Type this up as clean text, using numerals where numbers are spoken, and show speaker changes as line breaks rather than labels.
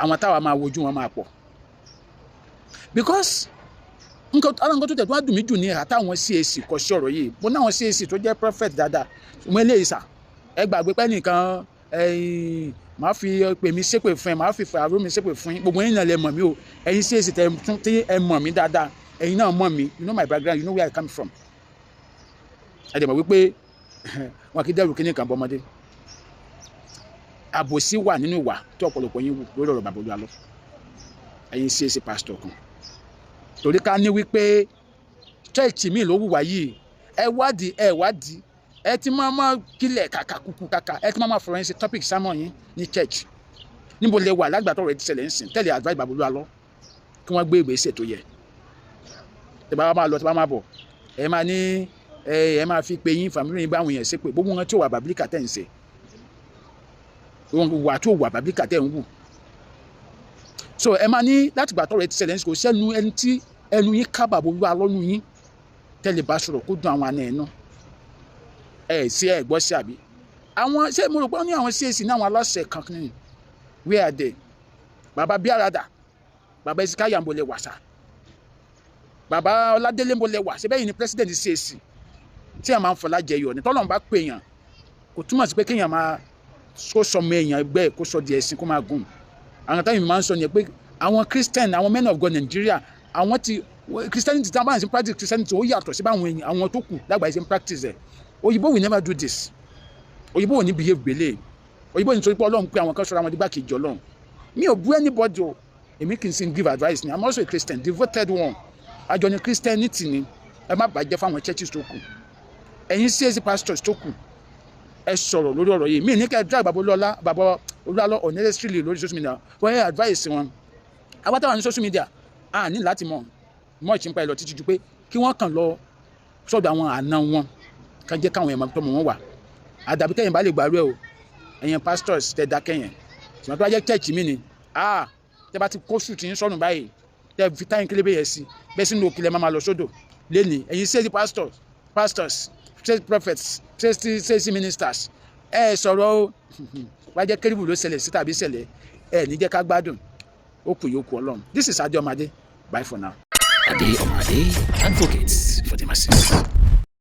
àwọn táwa máa wojú wọn máa pọ̀ because nǹkan tó tẹ̀ tó wá dùn mí jù ní àtàwọn CAC kọ sí ọ̀rọ̀ yìí mo náwọn CAC tó jẹ́ prophet dáadáa mo eléyìí sà ẹ gbàgbé pé nìkan màá fi pè mí ṣépè fún ẹ màá fi fàárọ̀ mi ṣépè fún yín gbogbo yín náà lè mọ̀ mí o ẹ̀yin CAC tí ẹ mọ̀ mí dáadáa ẹ̀yin náà mọ̀ mí you know my background you know where I come from ẹ dẹ̀ mọ̀ wípé wọn kì í dẹ́rù kíní kan bọ́mọdé àbòsí wà nínú ìwà tí ọ̀pọ̀lọpọ̀ yín wù lórí ọ̀rọ̀ bàbá Olúalọ ẹ̀yin CAC pastor kan torí ká ní wípé church mi ló wùwà yìí ẹ wádìí ẹ ti máa kílẹ̀ kàkà kúkú kàkà ẹ ti máa forensic topic sermon yín ní church níbo lè wà lágbàtọ̀ rẹ̀ ti ṣẹlẹ̀ ń sìn tẹ́lẹ̀ advice bàbá Olúalọ kí wọ́n gbé ìgbésẹ̀ tó yẹ tẹ́ bá máa lọ tẹ́ bá máa bọ̀ ẹ máa ní ẹ máa fi pe yín fàmílì yín báwọn yẹn ṣe pé gbogbo wọn tí ò wà bàbílíkà tẹ̀ ń ṣe wà tí ò wà bàbílíkà tẹ̀ ń wù so ẹ máa ní láti gbàtọ̀ rẹ̀ ti ṣẹlẹ̀ ń sìn kò sẹ́nu ẹni tí ẹnu yín ká bàbá Olúalọ nù yín tẹ́lẹ̀ bá sọ̀rọ̀ kó dùn àwọn àna ẹ̀ náà sí ẹ gbọ́ sí àbí àwọn ṣé mo rò pé wọ́n ní àwọn CAC ní àwọn aláṣẹ kankan ní where are they bàbá Bíárádà bàbá Ezekiah mbọlẹ̀ wàṣà bàbá Ọládélé mbọlẹ̀ wà ṣe bẹ́ẹ̀ yìí ni president CAC tí a máa ń fọlá jẹyọ ní tọ́lọ́run bá pè yàn kò túmọ̀ sí pé kéèyàn máa kó sọmọ èèyàn ẹgbẹ́ kó sọ di ẹ̀sìn kó máa gùn àwọn táyì mi máa ń sọ yẹn pé àwọn Christian àwọn men of God Nigeria àwọn ti Christianity tí wọ́n bá ń sin practice Christianity ó yàtọ̀ sí báwọn àwọn tó kù lágbàáyé sin practice ẹ̀ òyìnbó will never do this òyìnbó ò ní behave gbélé òyìnbó ní torí pé Ọlọ́run pé àwọn kan sọ̀rọ̀ àwọn dígbàkejì Ọlọ́run mi ò bú anybody o èmi kì í sin give advice ni I'm also a Christian devoted one àjọ ni Christianity ni ẹ má bàjẹ́ fáwọn churches tó kù ẹ̀yin CAC pastors tó kù ẹ sọ̀rọ̀ lórí ọ̀rọ̀ yìí mi ní kẹ́ drag bàbá Olúalọ unnecessarily lórí social media wọ́n yẹ advice wọn àwọn táwọn ní social media a ní láti mọ̀ ìchìnpa ìlọ títí ju pé kí wọ́n kàn lọ sọ́dọ̀ àwọn àna wọn kan jẹ́ káwọn ẹ̀mọ́ tọmọ wọn wà àdàbí kẹ́yìn bá lè gbàrú ẹ̀ o ẹ̀yin pastors tẹ́ dákẹ́ yẹn ṣùgbọ́n tó bá jẹ́ church mi ni tẹ́ bá ti kó sùn tí ń sọnù báyìí tẹ́ fi táyìn kílébé yẹn sí bẹ́ẹ̀ sínú òkìlẹ̀ máa lọ sódò lẹ́nìí ẹ̀yin CAC pastors CAC prophets CAC ministers ẹ sọ̀rọ̀ o wá jẹ́ kérébù ló ṣẹlẹ̀ sí tàbí ṣẹlẹ̀ ẹ ní jẹ́ ká gbádùn ó kù yóò kù Ọlọ́run. This is Ade Omade. Bye for now.
Ade Omade, advocates for the masses.